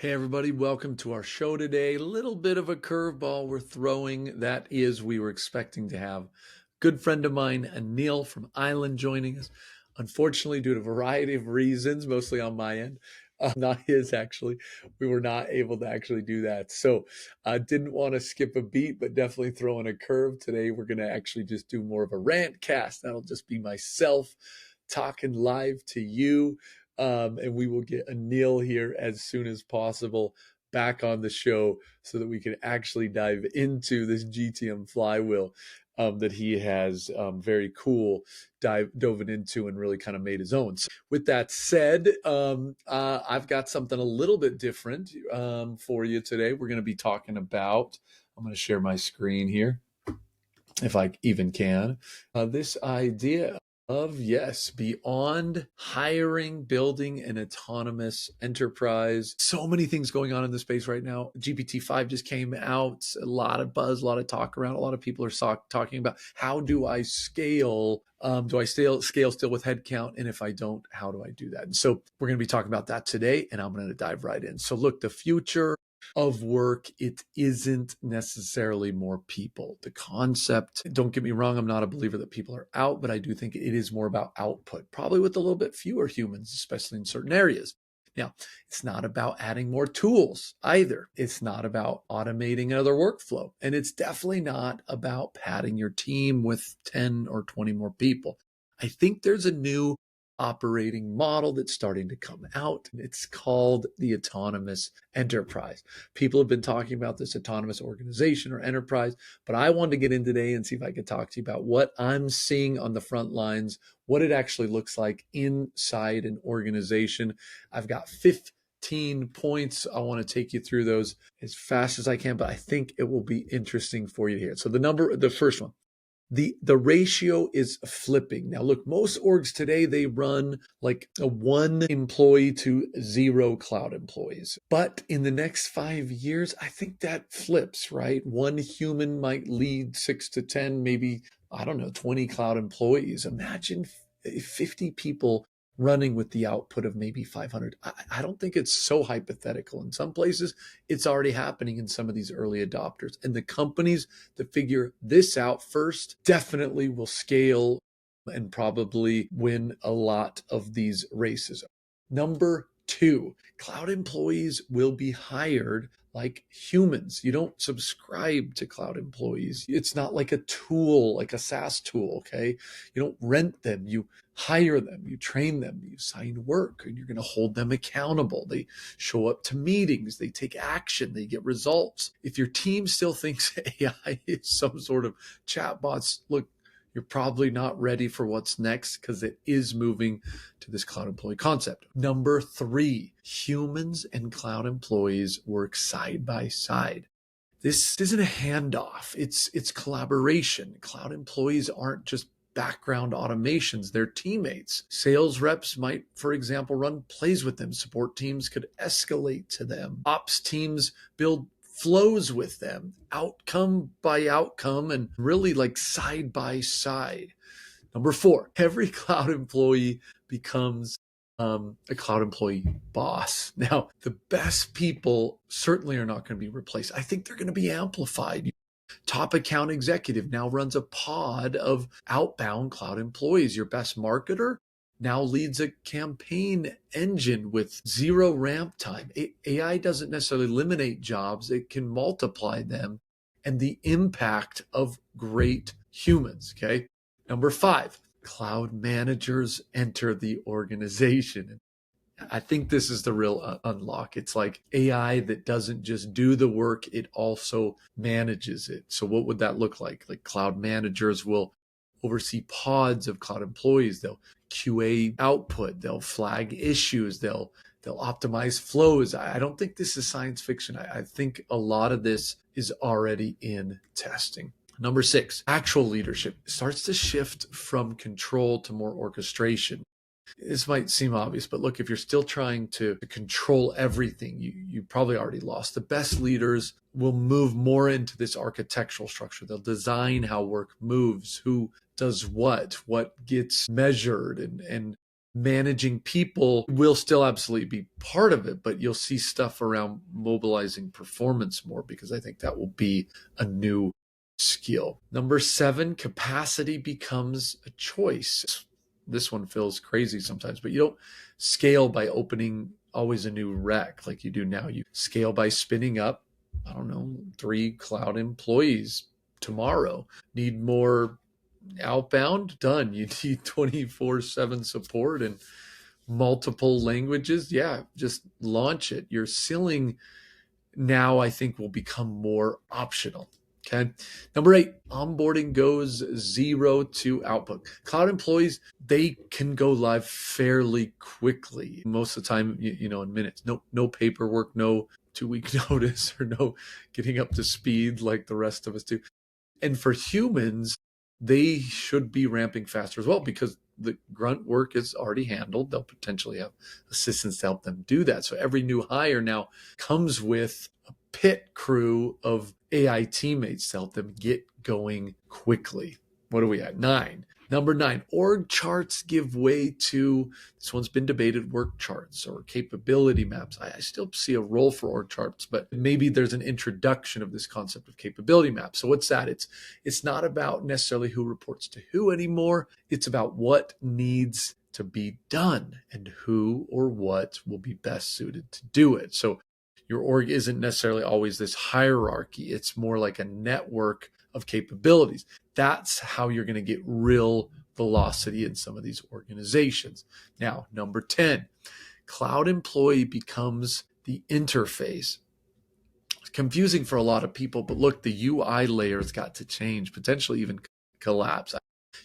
Hey everybody, welcome to our show today. A little bit of a curveball we're throwing. That is, we were expecting to have a good friend of mine, Anil from Island, joining us. Unfortunately, due to a variety of reasons, mostly on my end, not his actually, we were not able to actually do that. So I didn't want to skip a beat, but definitely throwing a curve. Today we're going to actually just do more of a rant cast. That'll just be myself talking live to you. And we will get Anil here as soon as possible back on the show so that we can actually dive into this GTM flywheel that he has very cool dove into and really kind of made his own. So with that said, I've got something a little bit different for you today. We're going to be talking about, I'm going to share my screen here if I even can, this idea of, yes, beyond hiring, building an autonomous enterprise. So many things going on in the space right now. GPT-5 just came out, a lot of buzz, a lot of talk around. A lot of people are talking about, how do I scale? Do I scale still with headcount? And if I don't, how do I do that? And so we're going to be talking about that today, and I'm going to dive right in. So look, the future of work, it isn't necessarily more people. The concept, don't get me wrong, I'm not a believer that people are out, but I do think it is more about output, probably with a little bit fewer humans, especially in certain areas. Now, it's not about adding more tools either. It's not about automating another workflow. And it's definitely not about padding your team with 10 or 20 more people. I think there's a new operating model that's starting to come out. It's called the autonomous enterprise. People have been talking about this autonomous organization or enterprise, but I wanted to get in today and see if I could talk to you about what I'm seeing on the front lines, what it actually looks like inside an organization. I've got 15 points. I want to take you through those as fast as I can, but I think it will be interesting for you to hear. So the first one, the ratio is flipping. Now, look, most orgs today, they run like a 1 employee to 0 cloud employees. But in the next 5 years, I think that flips, right? 1 human might lead 6 to 10, maybe, I don't know, 20 cloud employees. Imagine 50 people running with the output of maybe 500. I don't think it's so hypothetical. In some places, it's already happening in some of these early adopters. And the companies that figure this out first definitely will scale and probably win a lot of these races. Number 2, cloud employees will be hired like humans. You don't subscribe to cloud employees. It's not like a tool, like a SaaS tool, okay? You don't rent them. You hire them, you train them, you assign work, and you're going to hold them accountable. They show up to meetings, they take action, they get results. If your team still thinks AI is some sort of chatbots, look, you're probably not ready for what's next, because it is moving to this cloud employee concept. Number 3, humans and cloud employees work side by side. This isn't a handoff. It's collaboration. Cloud employees aren't just background automations, they're teammates. Sales reps might, for example, run plays with them. Support teams could escalate to them. Ops teams build flows with them, outcome by outcome, and really like side by side. Number 4, every cloud employee becomes a cloud employee boss. Now, the best people certainly are not going to be replaced. I think they're going to be amplified. Top account executive now runs a pod of outbound cloud employees. Your best marketer now leads a campaign engine with 0 ramp time. AI doesn't necessarily eliminate jobs, it can multiply them, and the impact of great humans. Okay. Number 5, cloud managers enter the organization. I think this is the real unlock. It's like AI that doesn't just do the work, it also manages it. So what would that look like? Like cloud managers will oversee pods of cloud employees. They'll QA output, they'll flag issues, they'll optimize flows. I don't think this is science fiction. I think a lot of this is already in testing. Number 6, actual leadership starts to shift from control to more orchestration. This might seem obvious, but look, if you're still trying to control everything, you probably already lost. The best leaders will move more into this architectural structure. They'll design how work moves, who does what gets measured, and managing people will still absolutely be part of it, but you'll see stuff around mobilizing performance more, because I think that will be a new skill. Number 7, capacity becomes a choice. This one feels crazy sometimes, but you don't scale by opening always a new rec like you do now. You scale by spinning up, I don't know, 3 cloud employees tomorrow. Need more outbound? Done. You need 24/7 support and multiple languages? Yeah, just launch it. Your ceiling now, I think, will become more optional. Okay. Number 8, onboarding goes 0 to output. Cloud employees, they can go live fairly quickly. Most of the time, in minutes. No paperwork, no 2-week notice, or no getting up to speed like the rest of us do. And for humans, they should be ramping faster as well, because the grunt work is already handled. They'll potentially have assistants to help them do that. So every new hire now comes with a pit crew of AI teammates to help them get going quickly. What are we at? 9. Number 9, org charts give way to, this one's been debated, work charts or capability maps. I still see a role for org charts, but maybe there's an introduction of this concept of capability maps. So what's that? It's not about necessarily who reports to who anymore. It's about what needs to be done and who or what will be best suited to do it. So your org isn't necessarily always this hierarchy. It's more like a network of capabilities. That's how you're going to get real velocity in some of these organizations. Now, number 10, cloud employee becomes the interface. It's confusing for a lot of people, but look, the UI layer's got to change, potentially even collapse.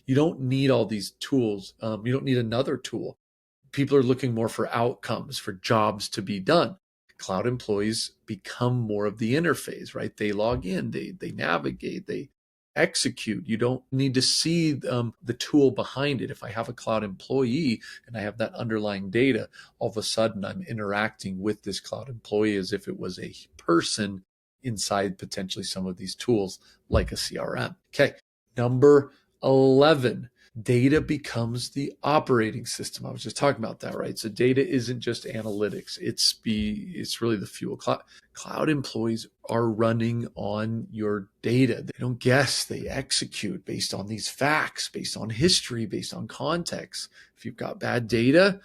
You don't need all these tools. You don't need another tool. People are looking more for outcomes, for jobs to be done. Cloud employees become more of the interface, right? They log in, they navigate, they execute. You don't need to see the tool behind it. If I have a cloud employee and I have that underlying data, all of a sudden I'm interacting with this cloud employee as if it was a person inside potentially some of these tools like a CRM. Okay, number 11. Data becomes the operating system. I was just talking about that, right? So data isn't just analytics. It's really the fuel. Cloud employees are running on your data. They don't guess, they execute based on these facts, based on history, based on context. If you've got bad data,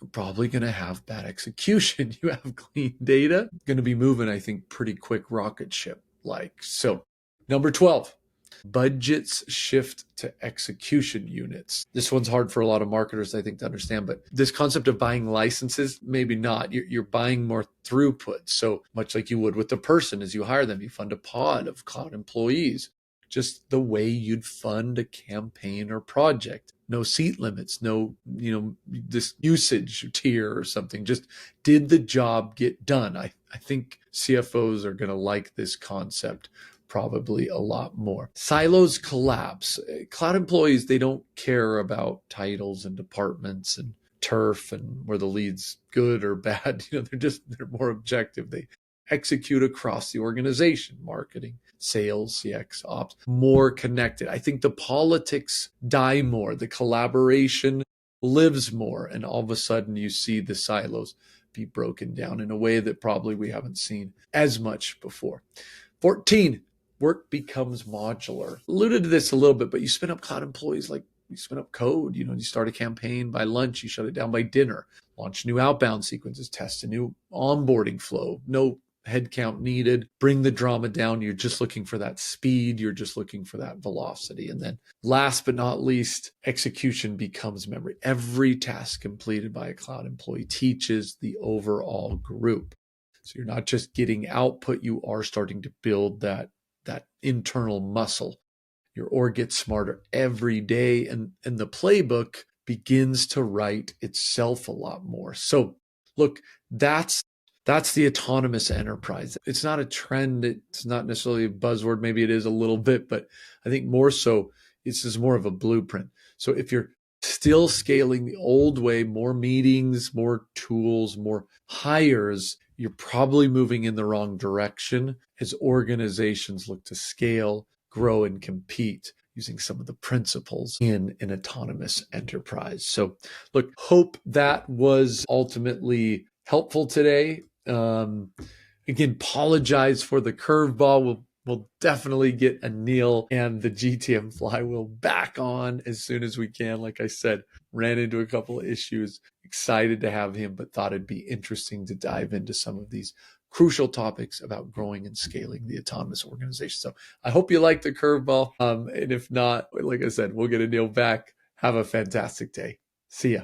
you're probably going to have bad execution. You have clean data, going to be moving, I think, pretty quick rocket ship like. So, number 12. Budgets shift to execution units. This one's hard for a lot of marketers, I think, to understand, but this concept of buying licenses, maybe not. You're buying more throughput. So much like you would with the person, as you hire them, you fund a pod of cloud employees, just the way you'd fund a campaign or project. No seat limits, no, this usage tier or something. Just did the job get done? I think CFOs are going to like this concept probably a lot more. Silos collapse. Cloud employees, they don't care about titles and departments and turf and where the lead's good or bad. They're more objective. They execute across the organization, marketing, sales, CX, ops, more connected. I think the politics die more, the collaboration lives more, and all of a sudden you see the silos be broken down in a way that probably we haven't seen as much before. 14, work becomes modular. Alluded to this a little bit, but you spin up cloud employees like you spin up code. You start a campaign by lunch, you shut it down by dinner, launch new outbound sequences, test a new onboarding flow. No headcount needed. Bring the drama down. You're just looking for that speed. You're just looking for that velocity. And then last but not least, execution becomes memory. Every task completed by a cloud employee teaches the overall group. So you're not just getting output, you are starting to build that internal muscle. Your org gets smarter every day, and the playbook begins to write itself a lot more. So look, that's the autonomous enterprise. It's not a trend. It's not necessarily a buzzword. Maybe it is a little bit, but I think more so, this is more of a blueprint. So if you're still scaling the old way, more meetings, more tools, more hires, you're probably moving in the wrong direction as organizations look to scale, grow, and compete. using some of the principles in an autonomous enterprise. So look, hope that was ultimately helpful today. Again, apologize for the curveball. We'll definitely get Anil and the GTM flywheel back on as soon as we can. Like I said, ran into a couple of issues. Excited to have him, but thought it'd be interesting to dive into some of these crucial topics about growing and scaling the autonomous organization. So I hope you like the curveball. And if not, like I said, we'll get Anil back. Have a fantastic day. See ya.